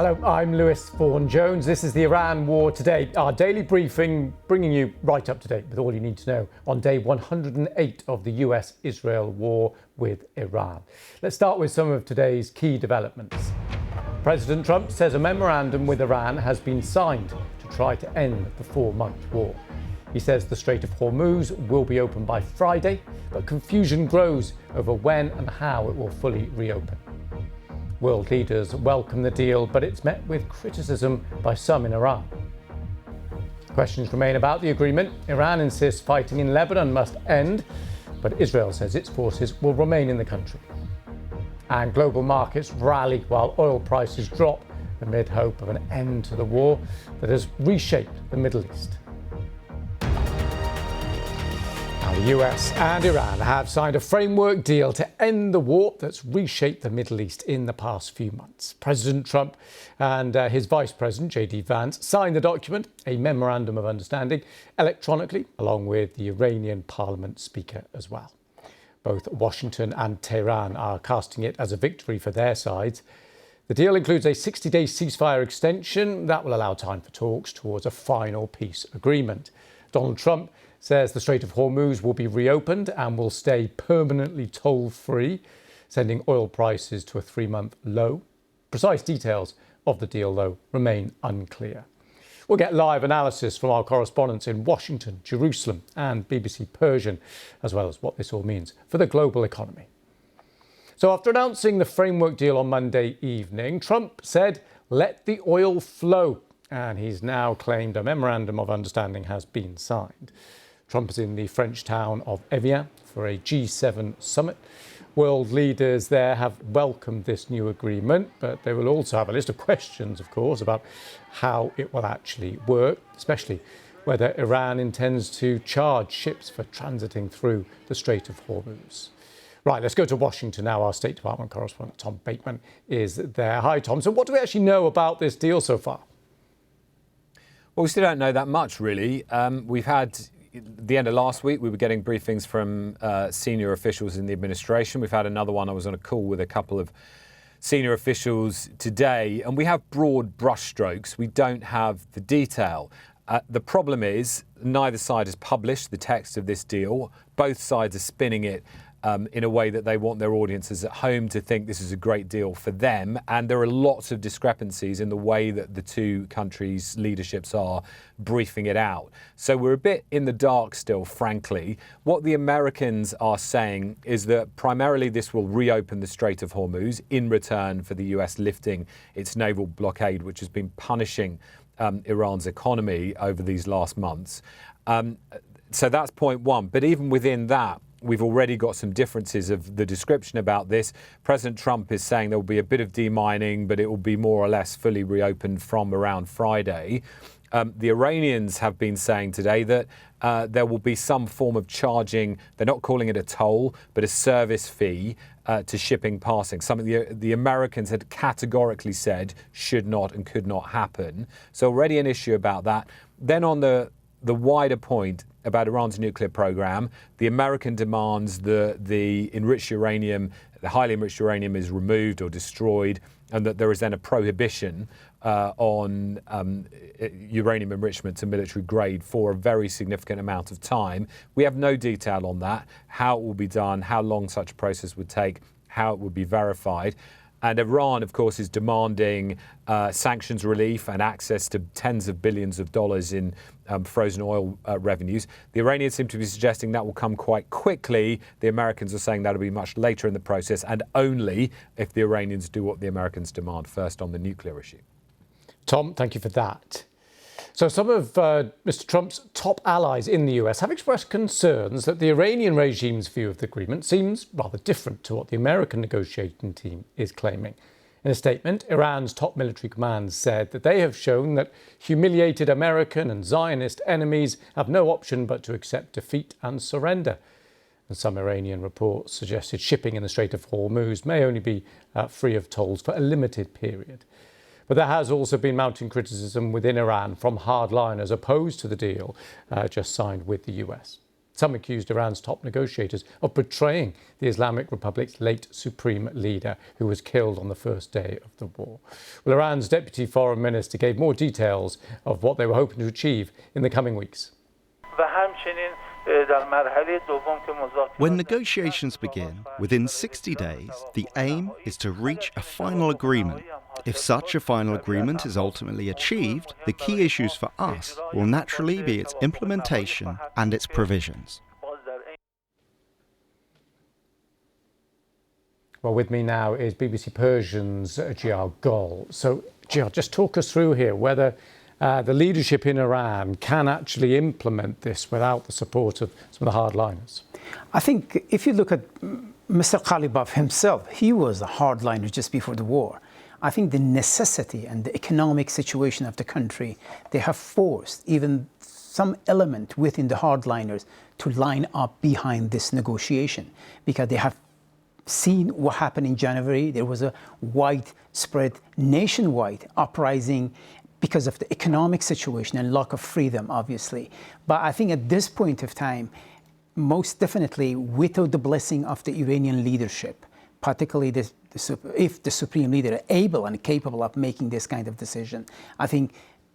Hello, I'm Lewis Vaughan-Jones. This is the Iran War Today, our daily briefing, bringing you right up to date with all you need to know on day 108 of the US-Israel war with Iran. Let's start with some of today's key developments. President Trump says a memorandum with Iran has been signed to try to end the 4-month war. He says the Strait of Hormuz will be open by Friday, but confusion grows over when and how it will fully reopen. World leaders welcome the deal, but it's met with criticism by some in Iran. Questions remain about the agreement. Iran insists fighting in Lebanon must end, but Israel says its forces will remain in the country. And global markets rally while oil prices drop amid hope of an end to the war that has reshaped the Middle East. The US and Iran have signed a framework deal to end the war that's reshaped the Middle East in the past few months. President Trump and his Vice-President JD Vance signed the document, a Memorandum of Understanding, electronically, along with the Iranian Parliament Speaker as well. Both Washington and Tehran are casting it as a victory for their sides. The deal includes a 60-day ceasefire extension that will allow time for talks towards a final peace agreement. Donald Trump says the Strait of Hormuz will be reopened and will stay permanently toll-free, sending oil prices to a 3-month low. Precise details of the deal, though, remain unclear. We'll get live analysis from our correspondents in Washington, Jerusalem and BBC Persian, as well as what this all means for the global economy. So after announcing the framework deal on Monday evening, Trump said, "Let the oil flow." And he's now claimed a Memorandum of Understanding has been signed. Trump is in the French town of Evian for a G7 summit. World leaders there have welcomed this new agreement, but they will also have a list of questions, of course, about how it will actually work, especially whether Iran intends to charge ships for transiting through the Strait of Hormuz. Right, let's go to Washington now. Our State Department correspondent, Tom Bateman, is there. Hi, Tom. So what do we actually know about this deal so far? Well, we still don't know that much, really. We've had, at the end of last week, we were getting briefings from senior officials in the administration. We've had another one. I was on a call with a couple of senior officials today, and we have broad brushstrokes. We don't have the detail. The problem is neither side has published the text of this deal. Both sides are spinning it in a way that they want their audiences at home to think this is a great deal for them. And there are lots of discrepancies in the way that the two countries' leaderships are briefing it out. So we're a bit in the dark still, frankly. What the Americans are saying is that primarily this will reopen the Strait of Hormuz in return for the US lifting its naval blockade, which has been punishing Iran's economy over these last months. So that's point one. But even within that, we've already got some differences of the description about this. President Trump is saying there will be a bit of demining, but it will be more or less fully reopened from around Friday. The Iranians have been saying today that there will be some form of charging. They're not calling it a toll, but a service fee to shipping passing, something the Americans had categorically said should not and could not happen. So already an issue about that. Then on the wider point about Iran's nuclear program, the American demands the enriched uranium, the highly enriched uranium is removed or destroyed, and that there is then a prohibition on uranium enrichment to military grade for a very significant amount of time. We have no detail on that, how it will be done, how long such a process would take, how it would be verified. And Iran, of course, is demanding sanctions relief and access to tens of billions of dollars in frozen oil revenues. The Iranians seem to be suggesting that will come quite quickly. The Americans are saying that will be much later in the process, and only if the Iranians do what the Americans demand first on the nuclear issue. Tom, thank you for that. So some of Mr. Trump's top allies in the US have expressed concerns that the Iranian regime's view of the agreement seems rather different to what the American negotiating team is claiming. In a statement, Iran's top military command said that they have shown that humiliated American and Zionist enemies have no option but to accept defeat and surrender. And some Iranian reports suggested shipping in the Strait of Hormuz may only be free of tolls for a limited period. But there has also been mounting criticism within Iran from hardliners opposed to the deal just signed with the US. Some accused Iran's top negotiators of betraying the Islamic Republic's late supreme leader, who was killed on the first day of the war. Well, Iran's deputy foreign minister gave more details of what they were hoping to achieve in the coming weeks. When negotiations begin, within 60 days, the aim is to reach a final agreement. If such a final agreement is ultimately achieved, the key issues for us will naturally be its implementation and its provisions. Well, with me now is BBC Persian's Jiyar Gol. So, Jiyar, just talk us through here whether the leadership in Iran can actually implement this without the support of some of the hardliners. I think if you look at Mr. Ghalibaf himself, he was a hardliner just before the war. I think the necessity and the economic situation of the country, they have forced even some element within the hardliners to line up behind this negotiation, because they have seen what happened in January. There was a widespread nationwide uprising because of the economic situation and lack of freedom, obviously. But I think at this point of time, most definitely without the blessing of the Iranian leadership, particularly if the supreme leader is able and capable of making this kind of decision, I think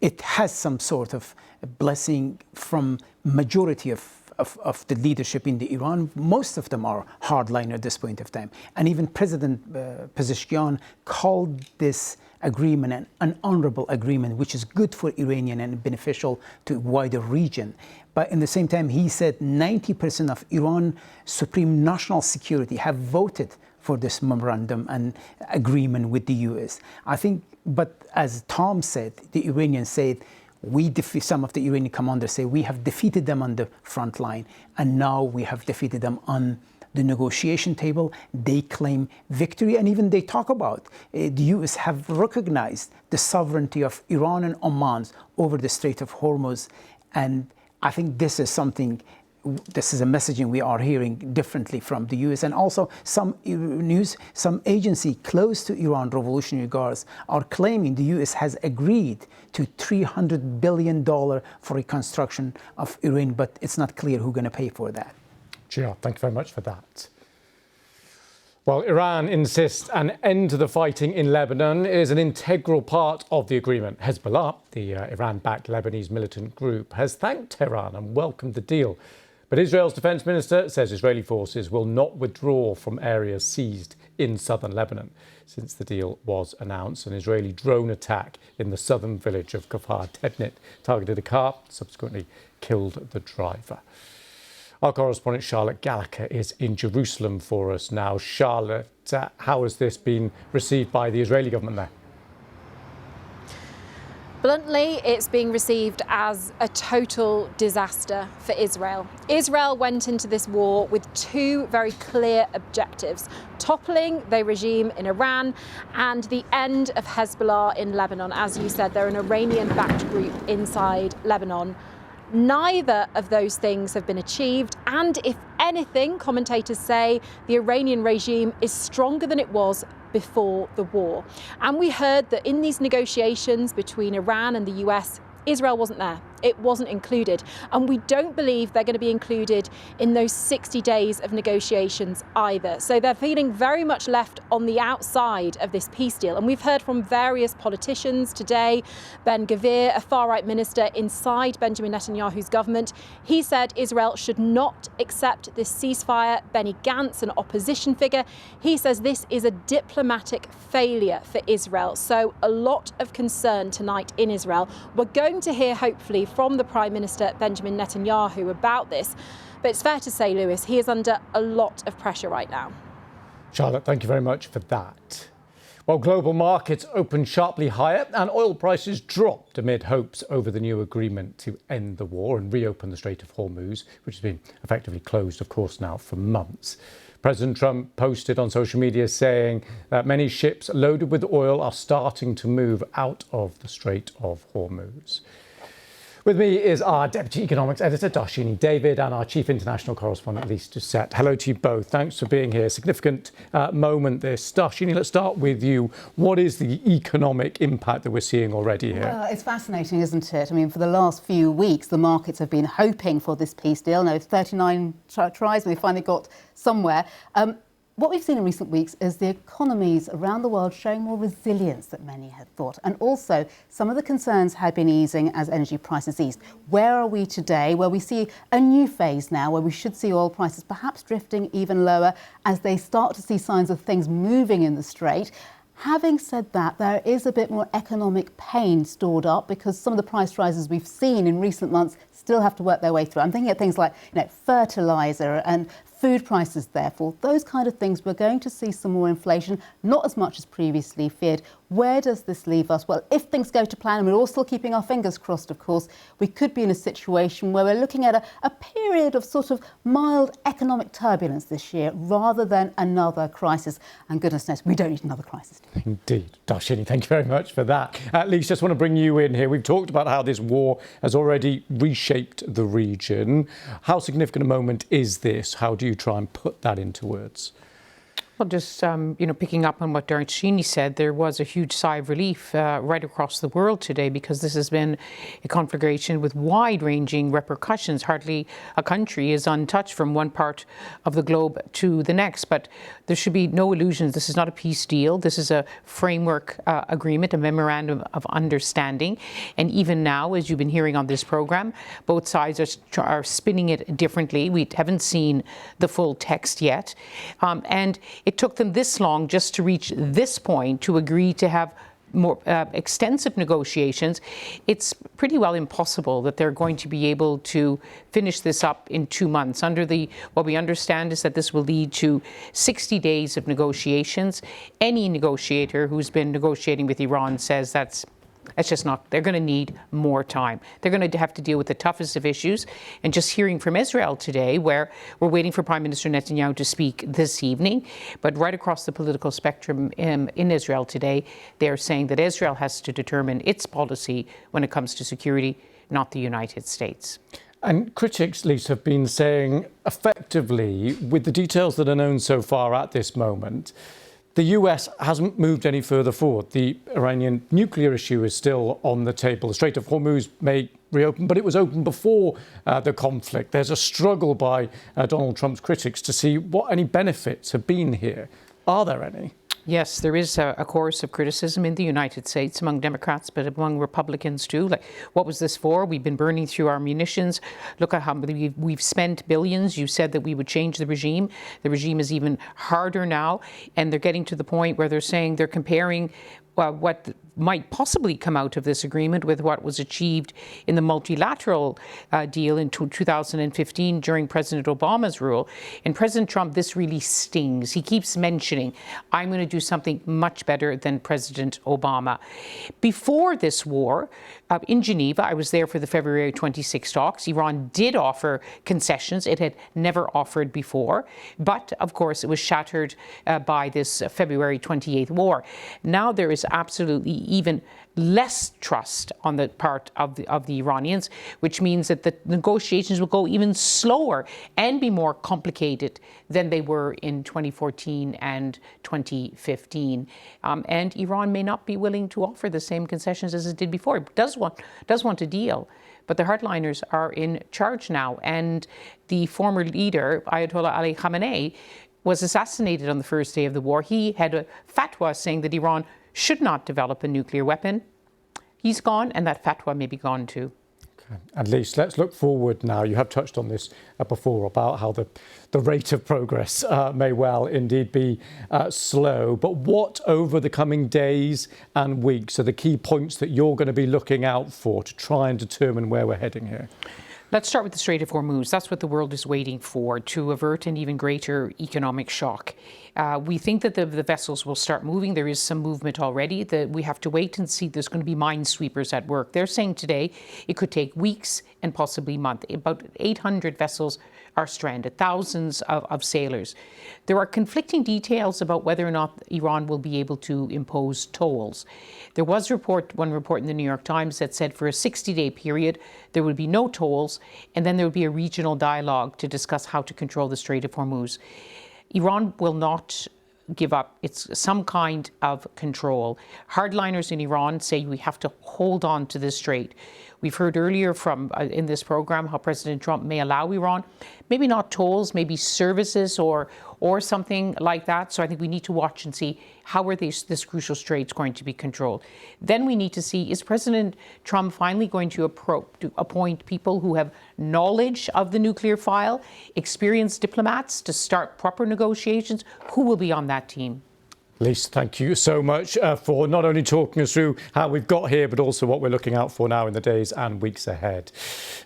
it has some sort of blessing from majority of the leadership in Iran. Most of them are hardliner at this point of time. And even President Pezeshkian called this agreement an honorable agreement, which is good for Iranian and beneficial to wider region. But in the same time, he said 90% of Iran Supreme National Security have voted for this memorandum and agreement with the US. I think, but as Tom said, the Iranians said, some of the Iranian commanders say we have defeated them on the front line, and now we have defeated them on the negotiation table. They claim victory, and even they talk about the US have recognized the sovereignty of Iran and Oman over the Strait of Hormuz. And I think this is something, this is a messaging we are hearing differently from the US. And also some agency close to Iran Revolutionary Guards are claiming the US has agreed to $300 billion for reconstruction of Iran, but it's not clear who's going to pay for that. Jiyar, thank you very much for that. Well, Iran insists an end to the fighting in Lebanon is an integral part of the agreement. Hezbollah, the Iran-backed Lebanese militant group, has thanked Tehran and welcomed the deal. But Israel's defense minister says Israeli forces will not withdraw from areas seized in southern Lebanon since the deal was announced. An Israeli drone attack in the southern village of Kfar Tednit targeted a car, subsequently killed the driver. Our correspondent Charlotte Gallagher is in Jerusalem for us now. Charlotte, how has this been received by the Israeli government there? Bluntly, it's being received as a total disaster for Israel. Israel went into this war with two very clear objectives: toppling the regime in Iran and the end of Hezbollah in Lebanon. As you said, they're an Iranian-backed group inside Lebanon. Neither of those things have been achieved, and if anything, commentators say the Iranian regime is stronger than it was before the war. And we heard that in these negotiations between Iran and the US, Israel wasn't there. It wasn't included. And we don't believe they're going to be included in those 60 days of negotiations either. So they're feeling very much left on the outside of this peace deal. And we've heard from various politicians today. Ben Gvir, a far-right minister inside Benjamin Netanyahu's government, he said Israel should not accept this ceasefire. Benny Gantz, an opposition figure, he says this is a diplomatic failure for Israel. So a lot of concern tonight in Israel. We're going to hear, hopefully, from the Prime Minister Benjamin Netanyahu about this. But it's fair to say, Lewis, he is under a lot of pressure right now. Charlotte, thank you very much for that. Well, global markets opened sharply higher and oil prices dropped amid hopes over the new agreement to end the war and reopen the Strait of Hormuz, which has been effectively closed, of course, now for months. President Trump posted on social media saying that many ships loaded with oil are starting to move out of the Strait of Hormuz. With me is our Deputy Economics Editor, Darshini David, and our Chief International Correspondent, Lisa Doucette. Hello to you both. Thanks for being here. Significant moment this. Darshini, let's start with you. What is the economic impact that we're seeing already here? Well, it's fascinating, isn't it? I mean, for the last few weeks, the markets have been hoping for this peace deal. Now, 39 tries, and they finally got somewhere. What we've seen in recent weeks is the economies around the world showing more resilience than many had thought. And also, some of the concerns had been easing as energy prices eased. Where are we today? Well, we see a new phase now where we should see oil prices perhaps drifting even lower as they start to see signs of things moving in the Strait. Having said that, there is a bit more economic pain stored up because some of the price rises we've seen in recent months still have to work their way through. I'm thinking of things like, fertiliser and food prices, therefore. Those kind of things, we're going to see some more inflation, not as much as previously feared. Where does this leave us? Well, if things go to plan, and we're all still keeping our fingers crossed, of course, we could be in a situation where we're looking at a period of sort of mild economic turbulence this year rather than another crisis. And goodness knows, we don't need another crisis. Indeed. Darshini, thank you very much for that. Lisa, just want to bring you in here. We've talked about how this war has already reshaped the region. How significant a moment is this? How do you try and put that into words? Well, just, picking up on what Darshini said, there was a huge sigh of relief right across the world today because this has been a conflagration with wide-ranging repercussions. Hardly a country is untouched from one part of the globe to the next. But there should be no illusions. This is not a peace deal. This is a framework agreement, a memorandum of understanding. And even now, as you've been hearing on this program, both sides are spinning it differently. We haven't seen the full text yet. And it took them this long just to reach this point to agree to have more extensive negotiations. It's pretty well impossible that they're going to be able to finish this up in 2 months. What we understand is that this will lead to 60 days of negotiations. Any negotiator who's been negotiating with Iran says that's just not, they're going to need more time. They're going to have to deal with the toughest of issues. And just hearing from Israel today, where we're waiting for Prime Minister Netanyahu to speak this evening, but right across the political spectrum in Israel today, they're saying that Israel has to determine its policy when it comes to security, not the United States. And critics, Lisa, have been saying effectively, with the details that are known so far at this moment, the US hasn't moved any further forward. The Iranian nuclear issue is still on the table. The Strait of Hormuz may reopen, but it was open before the conflict. There's a struggle by Donald Trump's critics to see what any benefits have been here. Are there any? Yes, there is a chorus of criticism in the United States among Democrats, but among Republicans too. Like, what was this for? We've been burning through our munitions. Look at how we've spent billions. You said that we would change the regime. The regime is even harder now, and they're getting to the point where they're saying they're comparing what might possibly come out of this agreement with what was achieved in the multilateral deal in 2015 during President Obama's rule. And President Trump, this really stings. He keeps mentioning, I'm going to do something much better than President Obama. Before this war, in Geneva, I was there for the February 26 talks. Iran did offer concessions it had never offered before. But, of course, it was shattered by this February 28th war. Now there is absolutely even less trust on the part of the Iranians, which means that the negotiations will go even slower and be more complicated than they were in 2014 and 2015. And Iran may not be willing to offer the same concessions as it did before. It does want a deal. But the hardliners are in charge now. And the former leader, Ayatollah Ali Khamenei, was assassinated on the first day of the war. He had a fatwa saying that Iran should not develop a nuclear weapon. He's gone, and that fatwa may be gone too. Okay. At least let's look forward now. You have touched on this before about how the rate of progress may well indeed be slow. But what over the coming days and weeks are the key points that you're going to be looking out for to try and determine where we're heading here? Let's start with the Strait of Hormuz. That's what the world is waiting for, to avert an even greater economic shock. We think that the vessels will start moving. There is some movement already. We have to wait and see. There's going to be minesweepers at work. They're saying today it could take weeks and possibly months. About 800 vessels are stranded, thousands of sailors. There are conflicting details about whether or not Iran will be able to impose tolls. There was one report in the New York Times that said for a 60-day period there would be no tolls, and then there would be a regional dialogue to discuss how to control the Strait of Hormuz. Iran will not give up. It's some kind of control. Hardliners in Iran say we have to hold on to this strait. We've heard earlier from in this program how President Trump may allow Iran, maybe not tolls, maybe services or something like that. So I think we need to watch and see how are this crucial straits going to be controlled. Then we need to see, is President Trump finally going to appoint people who have knowledge of the nuclear file, experienced diplomats to start proper negotiations? Who will be on that team? Lisa, thank you so much for not only talking us through how we've got here, but also what we're looking out for now in the days and weeks ahead.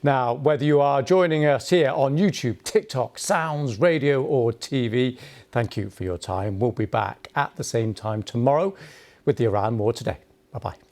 Now, whether you are joining us here on YouTube, TikTok, Sounds, radio or TV, thank you for your time. We'll be back at the same time tomorrow with the Iran War Today. Bye-bye.